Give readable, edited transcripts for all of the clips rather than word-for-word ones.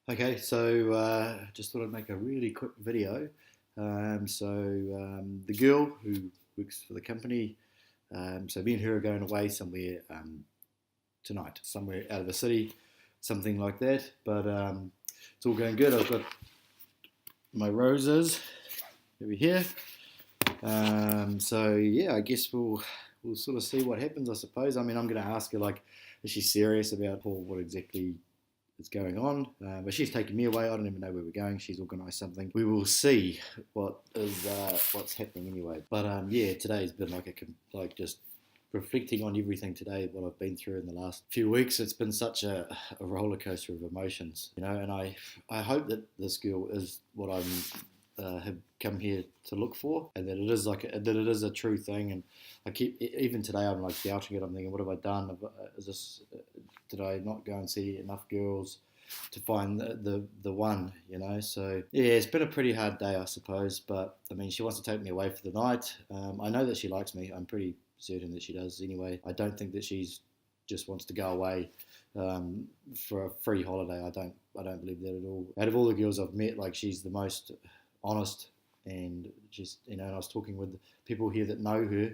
Okay, so just thought I'd make a really quick video. The girl who works for the company, so me and her are going away somewhere tonight, somewhere out of the city, something like that. But it's all going good. I've got my roses over here. Yeah, I guess we'll sort of see what happens. I suppose. I mean, I'm going to ask her like, is she serious about what exactly is going on. But she's taking me away. I don't even know where we're going. She's organised something. We will see what's happening anyway. But yeah, today's been like just reflecting on everything today, what I've been through in the last few weeks. It's been such a roller coaster of emotions, and I hope that this girl is what have come here to look for, and that it is a true thing. And I keep even today I'm like doubting it. I'm thinking, what have I done? Did I not go and see enough girls to find the one? So yeah, it's been a pretty hard day, I suppose. But I mean, she wants to take me away for the night. I know that she likes me. I'm pretty certain that she does. Anyway, I don't think that she's just wants to go away for a free holiday. I don't believe that at all. Out of all the girls I've met, like she's the most honest, and just and I was talking with people here that know her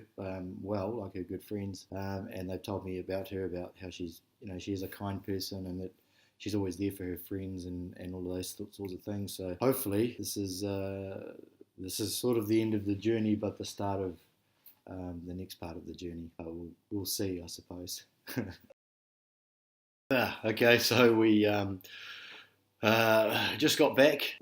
well, like her good friends, and they've told me about her, about how she's she is a kind person, and that she's always there for her friends and all of those sorts of things. So hopefully this is sort of the end of the journey, but the start of the next part of the journey. We'll see, I suppose. Okay, so we just got back.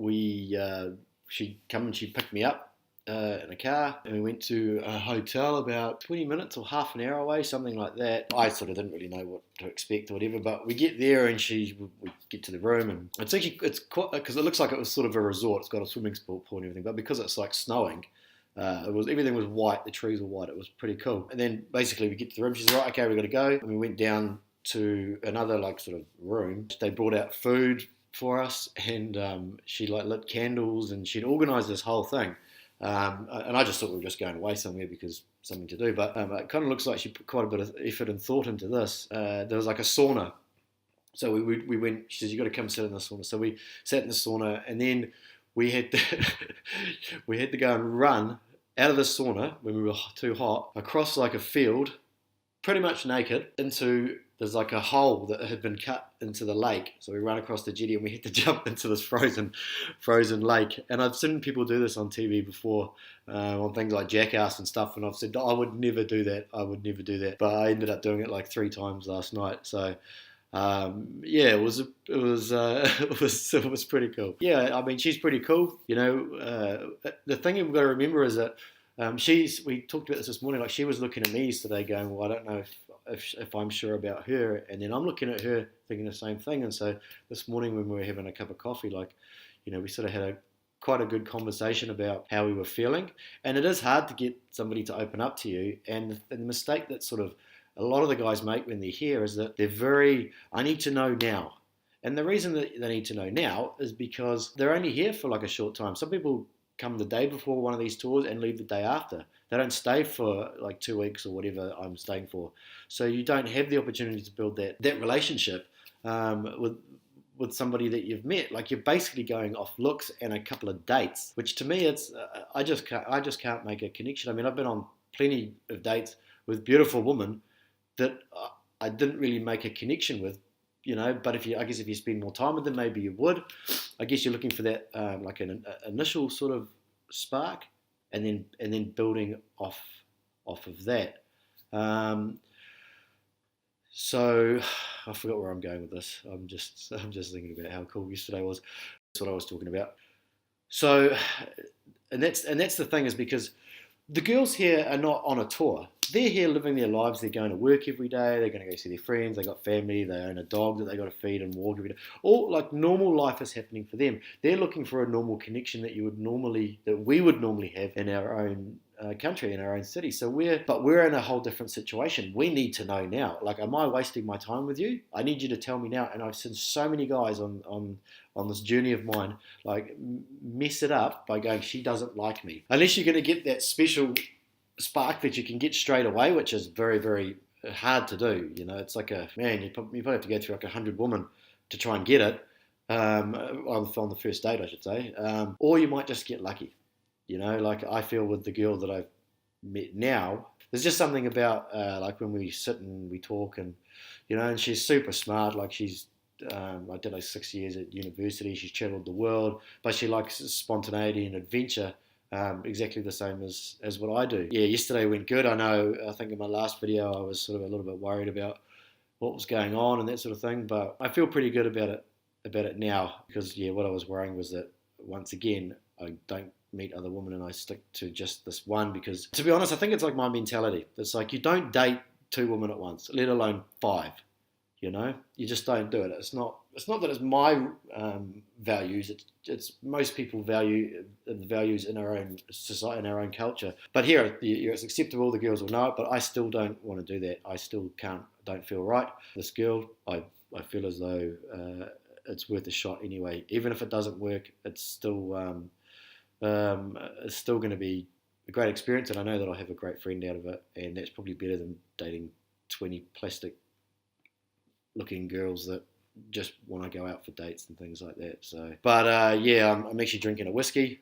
She come and she picked me up in a car, and we went to a hotel about 20 minutes or half an hour away, something like that. I sort of didn't really know what to expect or whatever, but we get there and we get to the room, and it's quite, because it looks like it was sort of a resort. It's got a swimming pool and everything, but because it's like snowing, everything was white. The trees were white. It was pretty cool. And then basically we get to the room. She's like, right, okay, we got to go. And we went down to another like sort of room. They brought out food for us, and she like lit candles, and she'd organised this whole thing. And I just thought we were just going away somewhere because something to do. But it kind of looks like she put quite a bit of effort and thought into this. There was like a sauna. So we went, she says, you got to come sit in the sauna. So we sat in the sauna, and then we had to, we had to go and run out of the sauna when we were too hot, across like a field, pretty much naked, there's like a hole that had been cut into the lake. So we ran across the jetty and we had to jump into this frozen lake. And I've seen people do this on TV before, on things like Jackass and stuff. And I've said, I would never do that. I would never do that. But I ended up doing it like 3 times last night. So yeah, it was pretty cool. Yeah, I mean, she's pretty cool. The thing we've got to remember is that we talked about this morning. Like, she was looking at me yesterday, going, "Well, I don't know if I'm sure about her," and then I'm looking at her thinking the same thing. And so this morning when we were having a cup of coffee, like, we sort of had quite a good conversation about how we were feeling. And it is hard to get somebody to open up to you. And the mistake that sort of a lot of the guys make when they're here is that they're very, I need to know now. And the reason that they need to know now is because they're only here for like a short time. Some people come the day before one of these tours and leave the day after. They don't stay for like 2 weeks or whatever I'm staying for. So you don't have the opportunity to build that relationship with somebody that you've met. Like, you're basically going off looks and a couple of dates, which to me, it's I just can't make a connection. I mean, I've been on plenty of dates with beautiful women that I didn't really make a connection with, But I guess if you spend more time with them, maybe you would. I guess you're looking for that like an initial sort of spark, and then building off of that. So I forgot where I'm going with this. I'm just thinking about how cool yesterday was. That's what I was talking about. So, and that's the thing, is because the girls here are not on a tour. They're here living their lives. They're going to work every day. They're going to go see their friends. They got family. They own a dog that they got to feed and walk every day. All like normal life is happening for them. They're looking for a normal connection that we would normally have in our own country, in our own city. So we're in a whole different situation. We need to know now. Like, am I wasting my time with you? I need you to tell me now. And I've seen so many guys on this journey of mine, like, mess it up by going, she doesn't like me. Unless you're going to get that special spark that you can get straight away, which is very, very hard to do. It's like you probably have to go through like 100 women to try and get it. on the first date, I should say, or you might just get lucky. Like I feel with the girl that I've met now, there's just something about like when we sit and we talk, and and she's super smart. Like I did like 6 years at university. She's travelled the world, but she likes spontaneity and adventure. Exactly the same as what I do. Yeah, yesterday went good. I think in my last video I was sort of a little bit worried about what was going on and that sort of thing, but I feel pretty good about it now, because what I was worrying was that once again I don't meet other women and I stick to just this one, because to be honest I think it's like my mentality. It's like you don't date 2 women at once, let alone 5. You just don't do it. It's not that it's my values. It's most people value the values in our own society, in our own culture. But here, it's acceptable. The girls will know it, but I still don't want to do that. I still don't feel right. This girl, I feel as though it's worth a shot anyway. Even if it doesn't work, it's still going to be a great experience, and I know that I'll have a great friend out of it, and that's probably better than dating 20 plastic looking girls that just want to go out for dates and things like that. So, but I'm actually drinking a whiskey.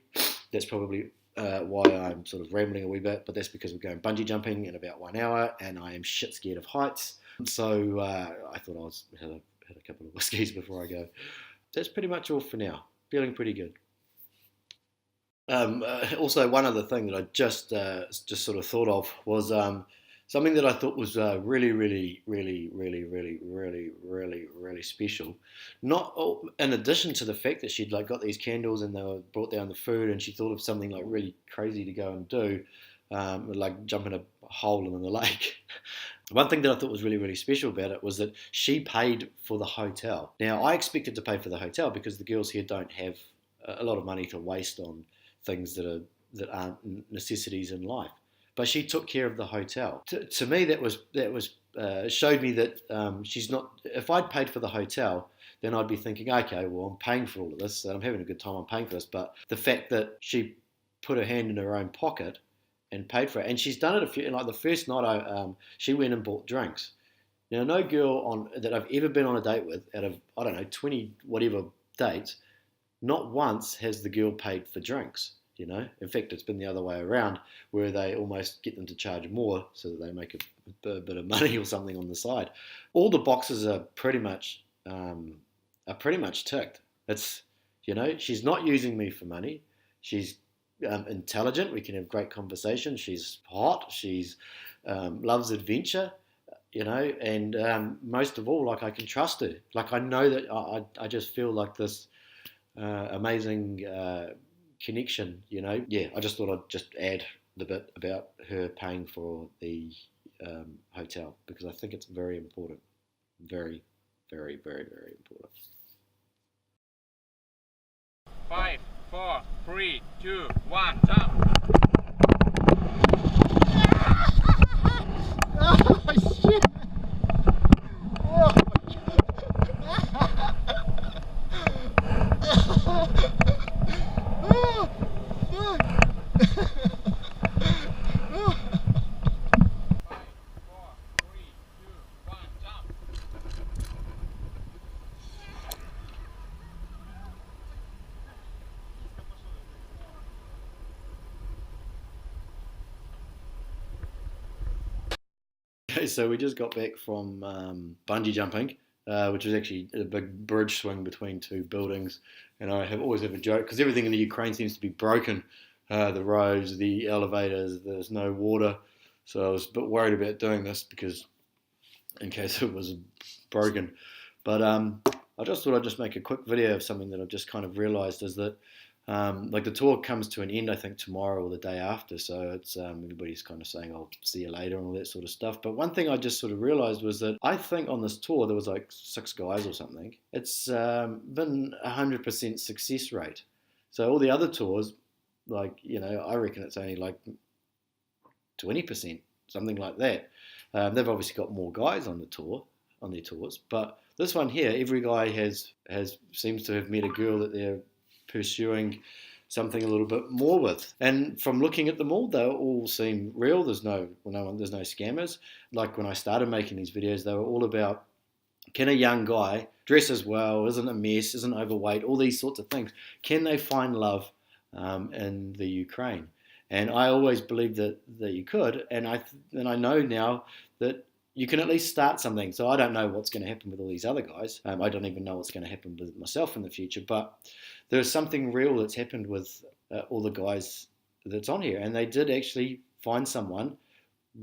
That's probably why I'm sort of rambling a wee bit, but that's because we're going bungee jumping in about 1 hour, and I am shit scared of heights. So I thought I had a couple of whiskeys before I go. That's pretty much all for now. Feeling pretty good. Also, one other thing that I just sort of thought of was something that I thought was really, really, really, really, really, really, really, really special. Not in addition to the fact that she'd like got these candles and they were brought down the food, and she thought of something like really crazy to go and do, like jump in a hole in the lake. One thing that I thought was really, really special about it was that she paid for the hotel. Now, I expected to pay for the hotel because the girls here don't have a lot of money to waste on things that aren't necessities in life. But she took care of the hotel. To me, that showed me that she's not. If I'd paid for the hotel, then I'd be thinking, okay, well, I'm paying for all of this, and I'm having a good time. I'm paying for this. But the fact that she put her hand in her own pocket and paid for it, and she's done it a few. Like the first night, she went and bought drinks. Now, no girl that I've ever been on a date with, out of 20 whatever dates, not once has the girl paid for drinks. In fact, it's been the other way around, where they almost get them to charge more so that they make a bit of money or something on the side. All the boxes are pretty much ticked. It's she's not using me for money. She's intelligent. We can have great conversation. She's hot. She's loves adventure. And most of all, like I can trust her. Like I know that I just feel like this amazing connection, I just thought I'd just add the bit about her paying for the hotel, because I think it's very important. Very, very, very, very important. 5, 4, 3, 2, 1, jump! Oh shit! Oh. Okay, so we just got back from bungee jumping, which was actually a big bridge swing between 2 buildings. And I always have a joke, because everything in the Ukraine seems to be broken. The roads, the elevators, there's no water. So I was a bit worried about doing this, because in case it was broken. But I just thought I'd just make a quick video of something that I've just kind of realised, is that like the tour comes to an end, I think, tomorrow or the day after. So it's everybody's kind of saying, I'll see you later and all that sort of stuff. But one thing I just sort of realised was that I think on this tour there was like 6 guys or something. It's been 100% success rate. So all the other tours, like, I reckon it's only like 20%, something like that. They've obviously got more guys on their tours, but this one here, every guy seems to have met a girl that they're pursuing something a little bit more with. And from looking at them all, they all seem real. There's no scammers. Like when I started making these videos, they were all about can a young guy dress as well, isn't a mess, isn't overweight, all these sorts of things, can they find love in the Ukraine? And I always believed that you could, and I know now that you can at least start something. So I don't know what's going to happen with all these other guys. I don't even know what's going to happen with myself in the future. But there's something real that's happened with all the guys that's on here, and they did actually find someone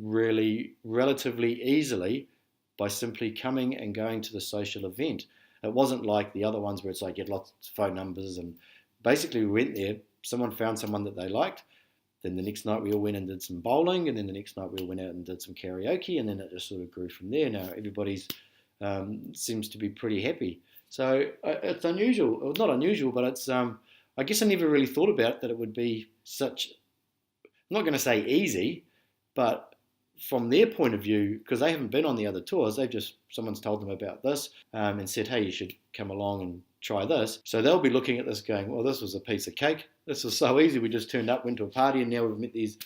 really relatively easily by simply coming and going to the social event. It wasn't like the other ones where it's like you had lots of phone numbers, and basically we went there, someone found someone that they liked, then the next night we all went and did some bowling, and then the next night we all went out and did some karaoke, and then it just sort of grew from there. Now everybody's seems to be pretty happy. So it's unusual. Well, not unusual, but it's I guess I never really thought about that it would be such, I'm not going to say easy, but from their point of view, because they haven't been on the other tours, someone's told them about this and said, hey, you should come along and try this. So they'll be looking at this going, well, this was a piece of cake. This was so easy. We just turned up, went to a party, and now we've met these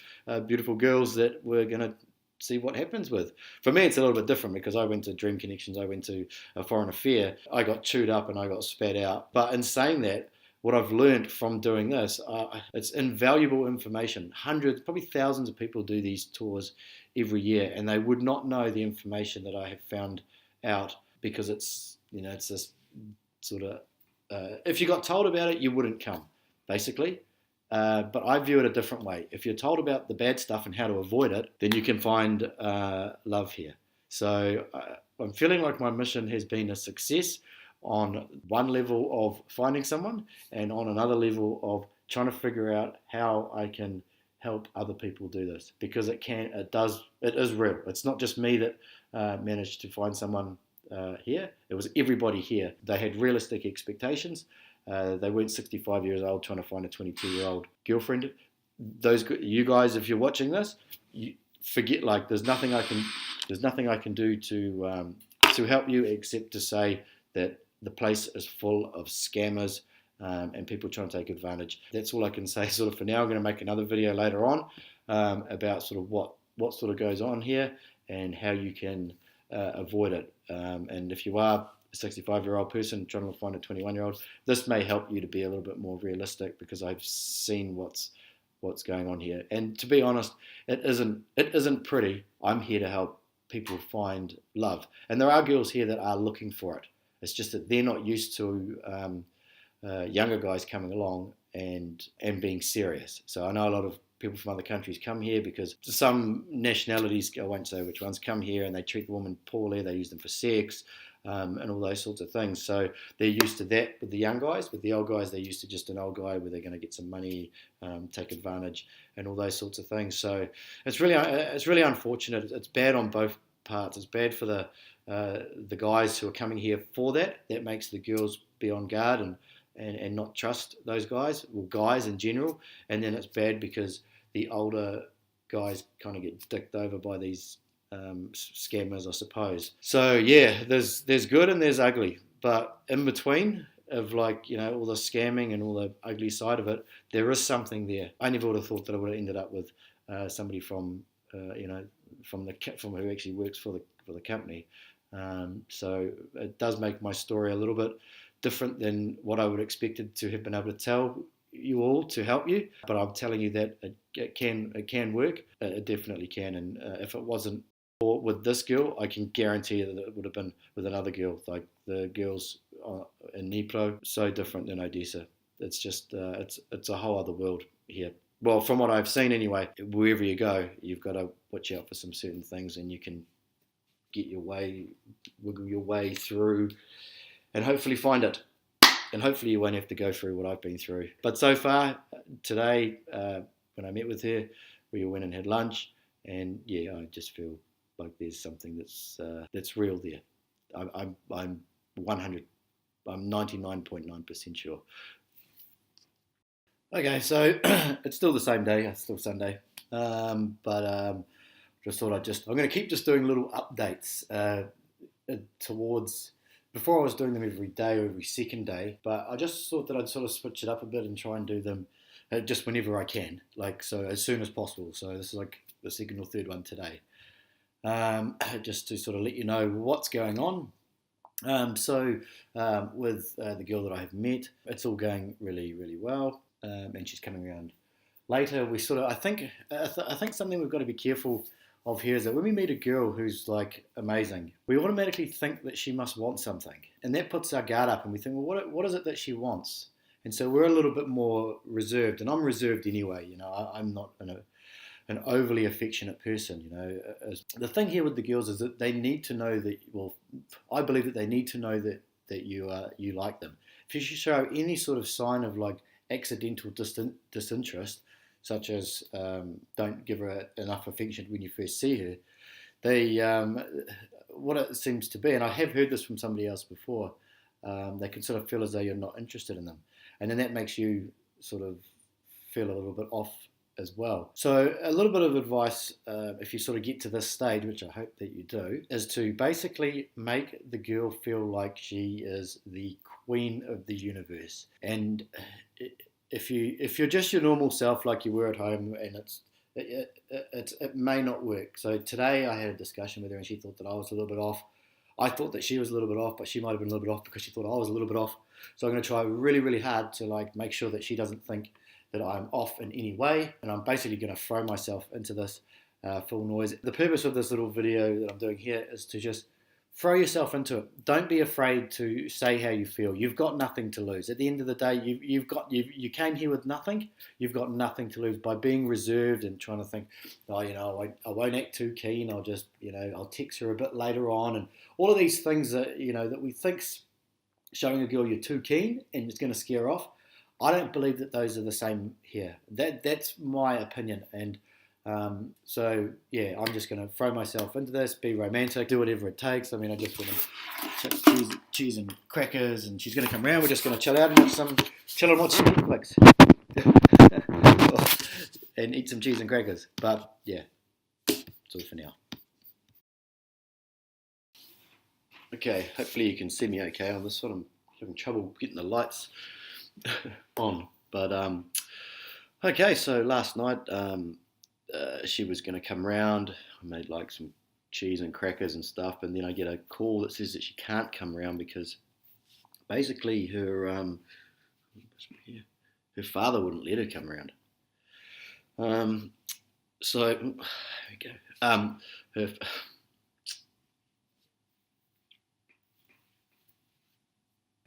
beautiful girls that we're going to see what happens with. For me, it's a little bit different because I went to Dream Connections, I went to a foreign affair. I got chewed up and I got spat out. But in saying that, what I've learned from doing this, it's invaluable information. Hundreds, probably thousands of people do these tours every year, and they would not know the information that I have found out because it's this sort of, if you got told about it, you wouldn't come, basically. But I view it a different way. If you're told about the bad stuff and how to avoid it, then you can find love here. So I'm feeling like my mission has been a success on one level of finding someone, and on another level of trying to figure out how I can help other people do this, because it is real. It's not just me that managed to find someone here. It was everybody here. They had realistic expectations. They weren't 65 years old trying to find a 22-year-old girlfriend. You guys, if you're watching this, forget, like, there's nothing I can do to help you except to say that the place is full of scammers and people trying to take advantage. That's all I can say sort of for now. I'm going to make another video later on about sort of what sort of goes on here and how you can avoid it. And if you are a 65-year-old person trying to find a 21-year-old, this may help you to be a little bit more realistic, because I've seen what's going on here. And to be honest, it isn't pretty. I'm here to help people find love. And there are girls here that are looking for it. It's just that they're not used to younger guys coming along and being serious. So I know a lot of people from other countries come here because some nationalities, I won't say which ones, come here and they treat the women poorly, they use them for sex and all those sorts of things. So they're used to that with the young guys. With the old guys, they're used to just an old guy where they're going to get some money, take advantage and all those sorts of things. So it's really unfortunate. It's bad on both parts. It's bad for the guys who are coming here for that. That makes the girls be on guard and not trust those guys, or guys in general. And then it's bad because the older guys kind of get dicked over by these scammers, I suppose. So yeah, there's good and there's ugly, but in between of, like, all the scamming and all the ugly side of it, there is something there. I never would have thought that I would have ended up with somebody from from who actually works for the company. So it does make my story a little bit different than what I would have expected to have been able to tell you all to help you. But I'm telling you that it can work. It definitely can. And if it wasn't with this girl, I can guarantee you that it would have been with another girl. Like the girls in Dnipro, so different than Odessa. It's just it's a whole other world here. Well, from what I've seen anyway, wherever you go, you've got to watch out for some certain things, and you can wiggle your way through and hopefully find it. And hopefully you won't have to go through what I've been through. But so far, today, when I met with her, we went and had lunch, and yeah, I just feel like there's something that's real there. I'm 99.9% sure. Okay, so it's still the same day. It's still Sunday, but just thought I'm going to keep just doing little updates towards. Before I was doing them every day or every second day, but I just thought that I'd sort of switch it up a bit and try and do them just whenever I can, like, so as soon as possible. So this is like the second or third one today, just to sort of let you know what's going on With the girl that I have met, it's all going really, really well, and she's coming around later. We sort of, I think something we've got to be careful of here is that when we meet a girl who's like amazing, we automatically think that she must want something, and that puts our guard up, and we think, well, what is it that she wants? And so we're a little bit more reserved, and I'm reserved anyway. You know, I'm not an overly affectionate person. You know, the thing here with the girls is that they need to know that. Well, I believe that they need to know that you like them. If you show any sort of sign of like accidental disinterest, such as don't give her enough affection when you first see her, they what it seems to be, and I have heard this from somebody else before, they can sort of feel as though you're not interested in them, and then that makes you sort of feel a little bit off as well. So a little bit of advice, if you sort of get to this stage, which I hope that you do, is to basically make the girl feel like she is the queen of the universe. And if you're just your normal self like you were at home, and it may not work. So today I had a discussion with her, and she thought that I was a little bit off. I thought that she was a little bit off, but she might have been a little bit off because she thought I was a little bit off. So I'm going to try really, really hard to like make sure that she doesn't think that I'm off in any way, and I'm basically going to throw myself into this full noise. The purpose of this little video that I'm doing here is to just throw yourself into it. Don't be afraid to say how you feel. You've got nothing to lose. At the end of the day, you came here with nothing. You've got nothing to lose by being reserved and trying to think, oh, you know, I won't act too keen. I'll just, you know, I'll text her a bit later on, and all of these things that, you know, that we think's showing a girl you're too keen and it's going to scare her off. I don't believe that those are the same here. That's my opinion, and so yeah, I'm just going to throw myself into this, be romantic, do whatever it takes. I mean, I just want to cheese and crackers, and she's going to come around. We're just going to chill out and watch some Netflix and eat some cheese and crackers. But yeah, that's all for now. Okay, hopefully you can see me okay on this one. I'm having trouble getting the lights on, but okay, so last night she was going to come round. I made like some cheese and crackers and stuff, and then I get a call that says that she can't come round because basically her father wouldn't let her come round. So there we go.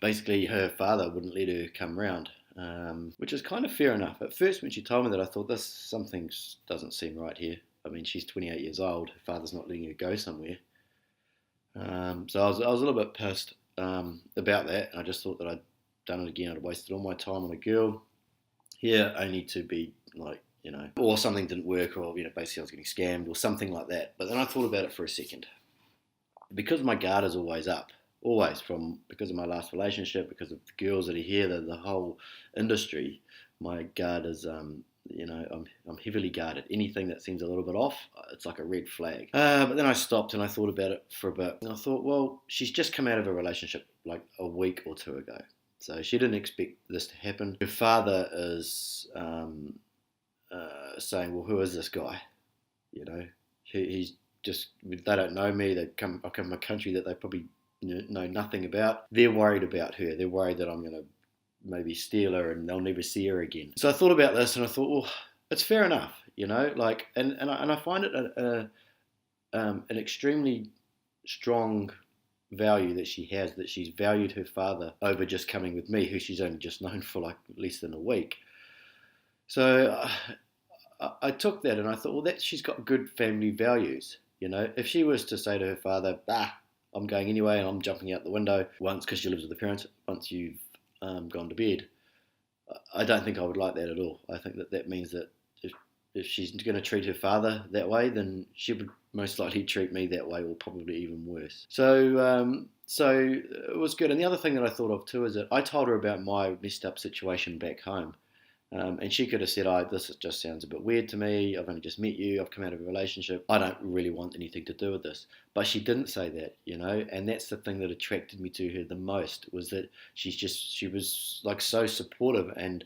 Basically, her father wouldn't let her come round, which is kind of fair enough. At first, when she told me that, I thought, something doesn't seem right here. I mean, she's 28 years old. Her father's not letting her go somewhere. So I was a little bit pissed about that. I just thought that I'd done it again. I'd wasted all my time on a girl here, only to be like, you know, or something didn't work, or, you know, basically I was getting scammed or something like that. But then I thought about it for a second. Because my guard is always up. Always, because of my last relationship, because of the girls that are here, the whole industry, my guard is, you know, I'm heavily guarded. Anything that seems a little bit off, it's like a red flag. But then I stopped and I thought about it for a bit. And I thought, well, she's just come out of a relationship like a week or two ago. So she didn't expect this to happen. Her father is saying, well, who is this guy? You know, he's just, they don't know me. I come from a country that they probably know nothing about. They're worried about her. They're worried that I'm going to maybe steal her and they'll never see her again. So I thought about this and I thought, well, it's fair enough, you know, like, and I find it an extremely strong value that she has, that she's valued her father over just coming with me, who she's only just known for like less than a week. So I took that and I thought, well, she's got good family values. You know, if she was to say to her father, I'm going anyway and I'm jumping out the window once, because she lives with her parents, once you've gone to bed, I don't think I would like that at all. I think that means that if she's going to treat her father that way, then she would most likely treat me that way, or probably even worse. So it was good. And the other thing that I thought of too is that I told her about my messed up situation back home. And she could have said, this just sounds a bit weird to me. I've only just met you. I've come out of a relationship. I don't really want anything to do with this. But she didn't say that, you know. And that's the thing that attracted me to her the most, was that she was like so supportive, and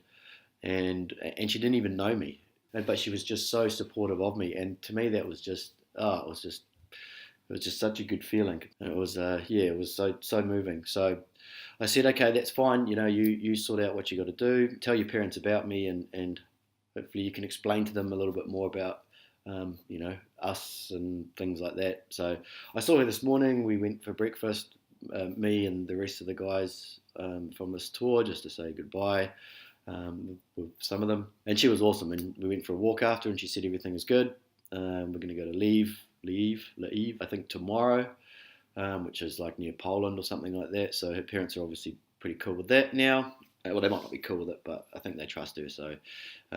she didn't even know me, but she was just so supportive of me. And to me, that was just, it It was just such a good feeling. It was, it was so moving. So I said, okay, that's fine. You sort out what you got to do. Tell your parents about me, and hopefully you can explain to them a little bit more about, us and things like that. So I saw her this morning. We went for breakfast, me and the rest of the guys from this tour, just to say goodbye with some of them. And she was awesome. And we went for a walk after, and she said everything is good. We're going to go to Lviv, I think tomorrow, which is like near Poland or something like that. So her parents are obviously pretty cool with that now. Well, they might not be cool with it, but I think they trust her. So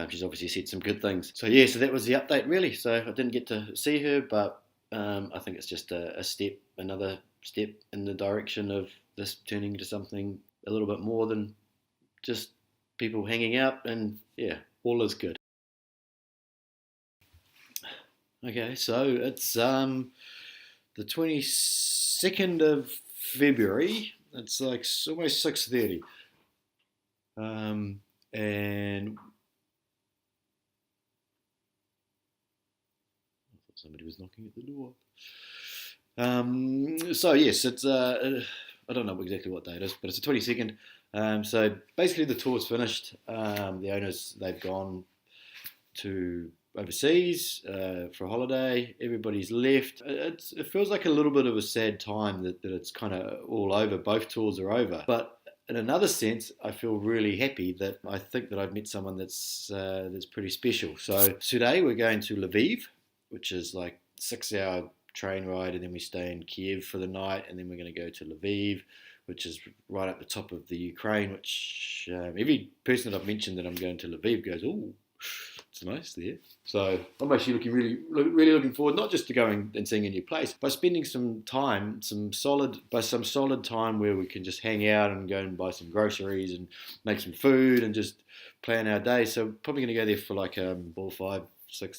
she's obviously said some good things. So yeah, so that was the update really. So I didn't get to see her, but I think it's just another step in the direction of this turning into something a little bit more than just people hanging out. And yeah, all is good. Okay, so it's the 22nd of February. It's like almost 6:30. And I thought somebody was knocking at the door. So yes, it's I don't know exactly what day it is, but it's the 22nd. So basically the tour's finished. The owners, they've gone to overseas for a holiday. Everybody's left. It feels like a little bit of a sad time that it's kind of all over. Both tours are over. But in another sense, I feel really happy that I think that I've met someone that's pretty special. So today we're going to Lviv, which is like 6-hour train ride, and then we stay in Kiev for the night, and then we're going to go to Lviv, which is right at the top of the Ukraine, which every person that I've mentioned that I'm going to Lviv goes, "Oh, it's nice there." So I'm actually really looking forward, not just to going and seeing a new place, but spending some solid time where we can just hang out and go and buy some groceries and make some food and just plan our day. So probably going to go there for like 5-6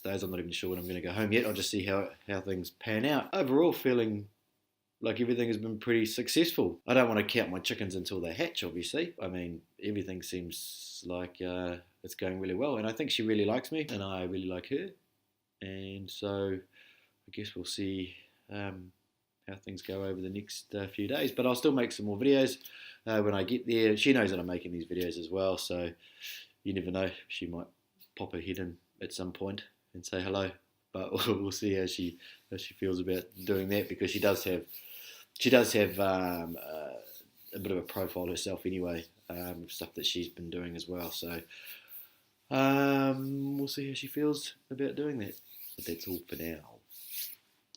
days. I'm not even sure when I'm going to go home yet. I'll just see how things pan out. Overall, feeling like everything has been pretty successful. I don't want to count my chickens until they hatch, obviously. I mean, everything seems like it's going really well, and I think she really likes me, and I really like her. And so I guess we'll see how things go over the next few days. But I'll still make some more videos when I get there. She knows that I'm making these videos as well, so you never know. She might pop her head in at some point and say hello. But we'll see how she feels about doing that, because she does have a bit of a profile herself anyway, stuff that she's been doing as well. So we'll see how she feels about doing that. But that's all for now.